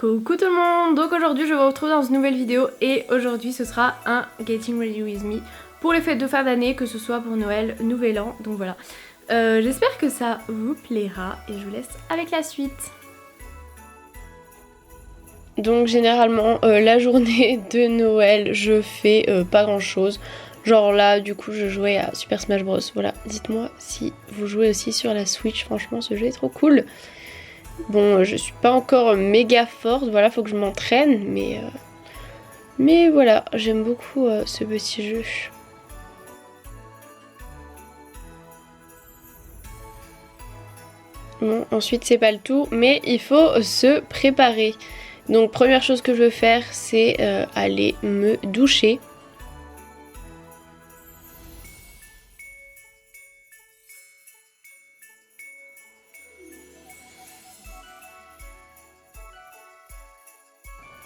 Coucou tout le monde. Donc aujourd'hui je vous retrouve dans une nouvelle vidéo et aujourd'hui ce sera un Getting Ready With Me pour les fêtes de fin d'année, que ce soit pour Noël, Nouvel An, donc voilà. J'espère que ça vous plaira et je vous laisse avec la suite. Donc généralement la journée de Noël je fais pas grand chose. Genre là du coup je jouais à Super Smash Bros. Voilà, dites-moi si vous jouez aussi sur la Switch, franchement ce jeu est trop cool. Bon, je suis pas encore méga forte, voilà, faut que je m'entraîne, mais voilà, j'aime beaucoup ce petit jeu. Bon, ensuite c'est pas le tout, mais il faut se préparer. Donc première chose que je veux faire, c'est aller me doucher.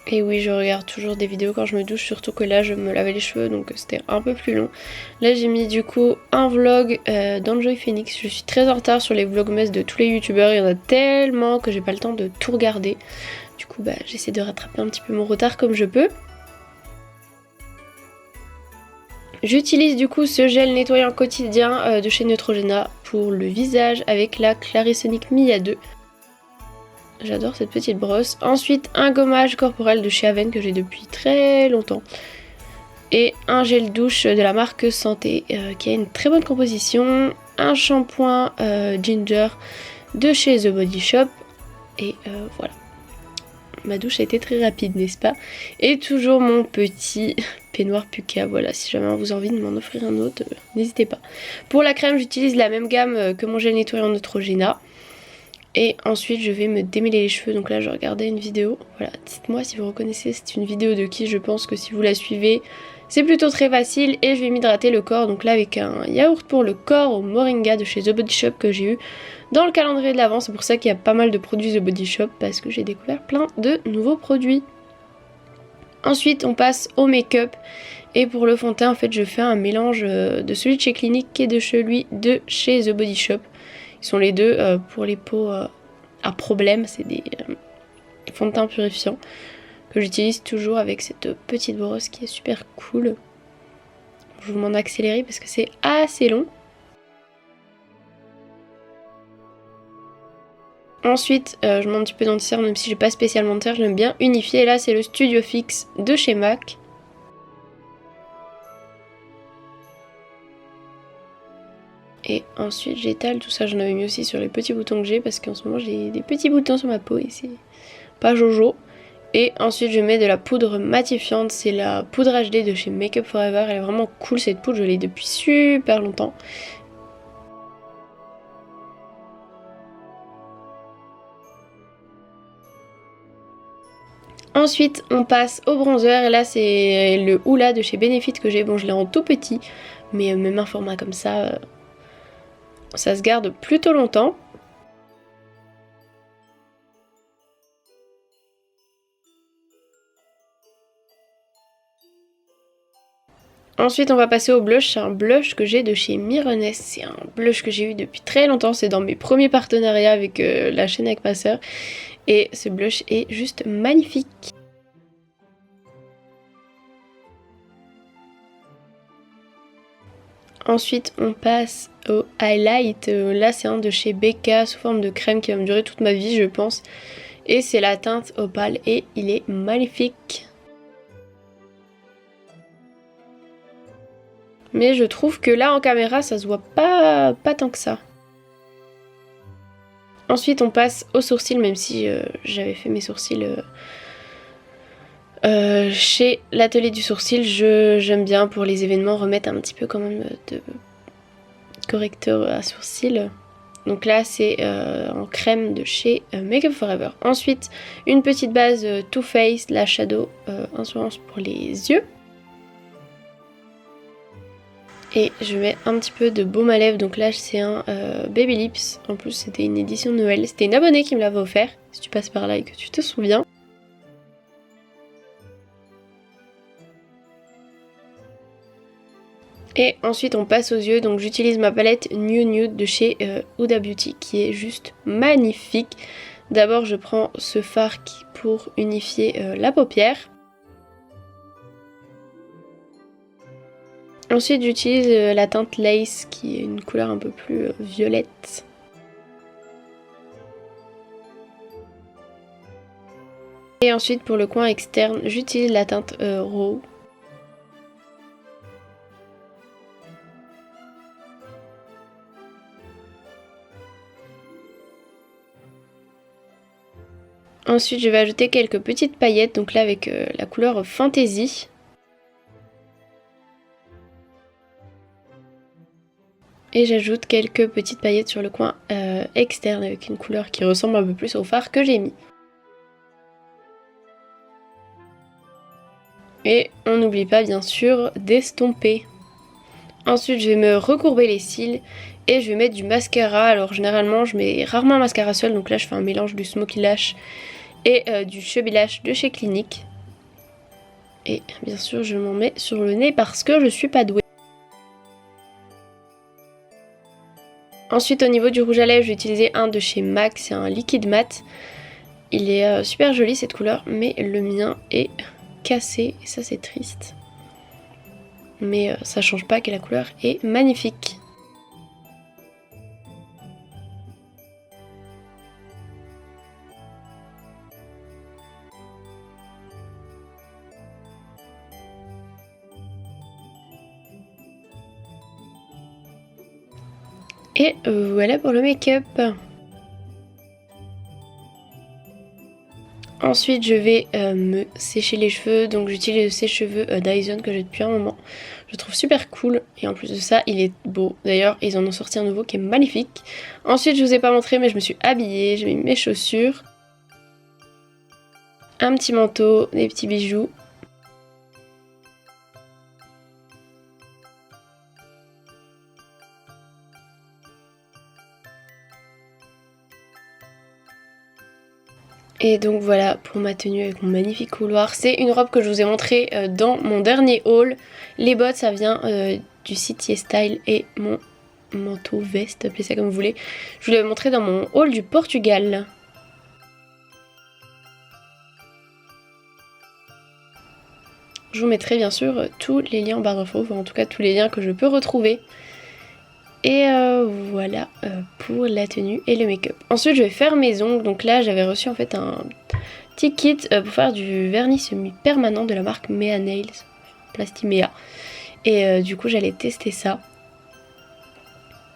Et oui, je regarde toujours des vidéos quand je me douche, surtout que là je me lavais les cheveux donc c'était un peu plus long. Là j'ai mis du coup un vlog d'Enjoy Phoenix. Je suis très en retard sur les vlogmas de tous les youtubeurs, il y en a tellement que j'ai pas le temps de tout regarder. Du coup bah j'essaie de rattraper un petit peu mon retard comme je peux. J'utilise du coup ce gel nettoyant quotidien de chez Neutrogena pour le visage avec la Clarisonic Mia 2. J'adore cette petite brosse. Ensuite, un gommage corporel de chez Aven que j'ai depuis très longtemps. Et un gel douche de la marque Santé qui a une très bonne composition. Un shampoing Ginger de chez The Body Shop. Et voilà. Ma douche a été très rapide, n'est-ce pas? Et toujours mon petit peignoir Puka. Voilà, si jamais vous avez envie de m'en offrir un autre, n'hésitez pas. Pour la crème, j'utilise la même gamme que mon gel nettoyant Neutrogena. Et ensuite je vais me démêler les cheveux, donc là je regardais une vidéo, voilà, dites-moi si vous reconnaissez, c'est une vidéo de qui. Je pense que si vous la suivez, c'est plutôt très facile. Et je vais m'hydrater le corps, donc là avec un yaourt pour le corps au moringa de chez The Body Shop que j'ai eu dans le calendrier de l'avant. C'est pour ça qu'il y a pas mal de produits The Body Shop, parce que j'ai découvert plein de nouveaux produits. Ensuite on passe au make-up. Et pour le fond de teint, en fait je fais un mélange de celui de chez Clinique et de celui de chez The Body Shop. Ils sont les deux pour les peaux à problème, c'est des fonds de teint purifiants que j'utilise toujours avec cette petite brosse qui est super cool. Je vous m'en accélérer parce que c'est assez long. Ensuite, je mets un petit peu d'anti-cerne, même si j'ai pas spécialement de cerne, j'aime bien unifier. Et là, c'est le Studio Fix de chez MAC. Et ensuite j'étale tout ça, j'en avais mis aussi sur les petits boutons que j'ai parce qu'en ce moment j'ai des petits boutons sur ma peau et c'est pas jojo. Et ensuite je mets de la poudre matifiante, c'est la poudre HD de chez Make Up For Ever, elle est vraiment cool cette poudre, je l'ai depuis super longtemps. Ensuite on passe au bronzer et là c'est le Hoola de chez Benefit que j'ai, bon je l'ai en tout petit, mais même un format comme ça, ça se garde plutôt longtemps. Ensuite on va passer au blush, c'est un blush que j'ai de chez Mironess, c'est un blush que j'ai eu depuis très longtemps, c'est dans mes premiers partenariats avec la chaîne avec ma soeur. Et ce blush est juste magnifique. Ensuite on passe au highlight, là c'est un de chez Becca sous forme de crème qui va me durer toute ma vie je pense. Et c'est la teinte opale et il est magnifique. Mais je trouve que là en caméra ça se voit pas tant que ça. Ensuite on passe aux sourcils, même si j'avais fait mes sourcils chez l'atelier du sourcil. J'aime bien pour les événements remettre un petit peu quand même de correcteur à sourcils. Donc là c'est en crème de chez Make Up For Ever. Ensuite une petite base Too Faced, la Shadow Insolence pour les yeux. Et je mets un petit peu de baume à lèvres, donc là c'est un Baby Lips, en plus c'était une édition de Noël, c'était une abonnée qui me l'avait offert, si tu passes par là et que tu te souviens. Et ensuite on passe aux yeux, donc j'utilise ma palette New Nude de chez Huda Beauty qui est juste magnifique. D'abord je prends ce fard pour unifier la paupière. Ensuite j'utilise la teinte Lace qui est une couleur un peu plus violette. Et ensuite pour le coin externe j'utilise la teinte Raw. Ensuite je vais ajouter quelques petites paillettes, donc là avec la couleur Fantasy. Et j'ajoute quelques petites paillettes sur le coin externe avec une couleur qui ressemble un peu plus au fard que j'ai mis. Et on n'oublie pas bien sûr d'estomper. Ensuite je vais me recourber les cils et je vais mettre du mascara. Alors généralement je mets rarement un mascara seul, donc là je fais un mélange du Smoky Lash et du Chubby Lash de chez Clinique. Et bien sûr je m'en mets sur le nez parce que je suis pas douée. Ensuite au niveau du rouge à lèvres je vais utiliser un de chez MAC, c'est un liquide mat. Il est super joli cette couleur, mais le mien est cassé et ça c'est triste. Mais ça change pas que la couleur est magnifique. Et voilà pour le make-up. Ensuite je vais me sécher les cheveux, donc j'utilise le sèche-cheveux Dyson que j'ai depuis un moment. Je trouve super cool et en plus de ça il est beau. D'ailleurs ils en ont sorti un nouveau qui est magnifique. Ensuite je vous ai pas montré mais je me suis habillée, j'ai mis mes chaussures, un petit manteau, des petits bijoux. Et donc voilà pour ma tenue avec mon magnifique couloir. C'est une robe que je vous ai montrée dans mon dernier haul. Les bottes ça vient du site YesStyle et mon manteau veste, appelez ça comme vous voulez. Je vous l'avais montré dans mon haul du Portugal. Je vous mettrai bien sûr tous les liens en barre d'infos, enfin en tout cas tous les liens que je peux retrouver. Et voilà pour la tenue et le make-up. Ensuite je vais faire mes ongles. Donc là j'avais reçu en fait un petit kit pour faire du vernis semi-permanent de la marque Mea Nails, Plastimea. Et du coup j'allais tester ça.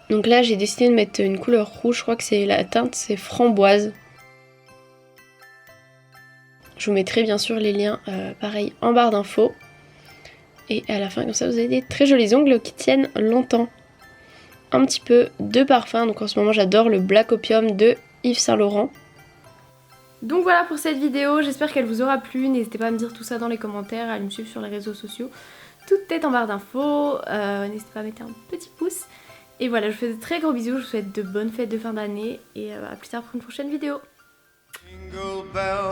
Donc là j'ai décidé de mettre une couleur rouge, je crois que c'est la teinte, c'est framboise. Je vous mettrai bien sûr les liens pareil en barre d'infos. Et à la fin comme ça vous avez des très jolis ongles qui tiennent longtemps. Un petit peu de parfum, donc en ce moment j'adore le Black Opium de Yves Saint Laurent. Donc voilà pour cette vidéo, j'espère qu'elle vous aura plu, n'hésitez pas à me dire tout ça dans les commentaires, à me suivre sur les réseaux sociaux, tout est en barre d'infos, n'hésitez pas à mettre un petit pouce. Et voilà, je vous fais de très gros bisous, je vous souhaite de bonnes fêtes de fin d'année et à plus tard pour une prochaine vidéo. Jingle bell.